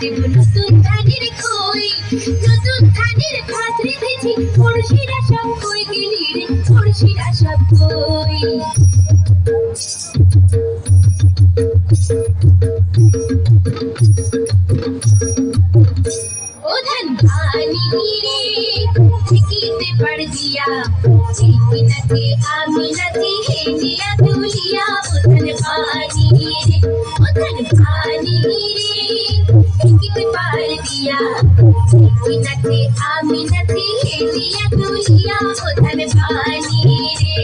দেব নতুন ধানের খই, নতুন ধানের ভাত রেঁধেছি, পড়শিরা সব কই গেলি রে, পড়শিরা সব কই। ও ধান ভানি রে ঠিকিতে পাড় দিয়া, ঠিকি নাচে আমি নাচি হেলিয়া তুলিয়া। ও ধান ভানি রে, ও ধান ভানি রে ঠিকিতে পাড় দিয়া, ঠিকি নাচে আমি নাচি হেলিয়া তুলিয়া। ও ধান ভানি রে।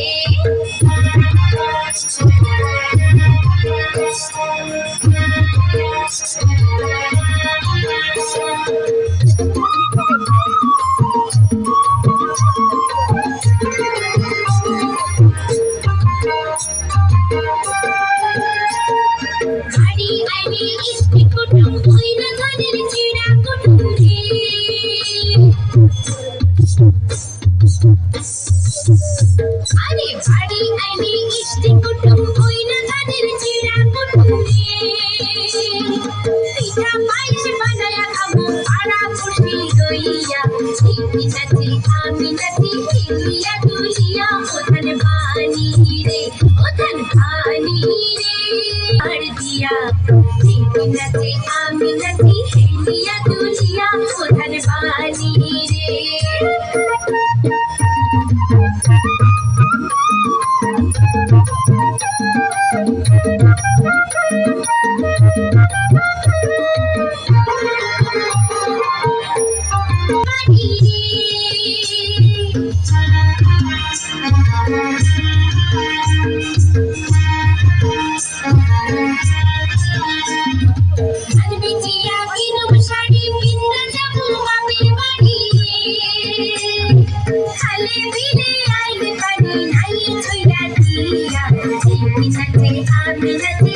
বাড়ি আইলে ইস্তি কুটুম হইল ধানের চিড়া কুটুম রে। আরে বাড়ি আইলে ইস্তি কুটুম হইল ধানের চিড়া কুটুম রে। পিঠা পায়েস বানায়া খাবো পাড়া পড়শি লইয়া, ঠিকি নাচি আমি নাচি হেলিয়া তুলিয়া। ও ধান ভানি রে, ও ধান ভানি রে পাড় দিয়া, ঠিকি নাচি আমি নাচি হেলিয়া তুলিয়া। ও ধান ভানি রে। ধান বেচিয়া কিনুম শাড়ি, কিনা যাবো বাপের বাড়ি। খালে বিলে আইলে পানি নাই ছইরা দিয়া, ঠিকি নাচে আমি নাচি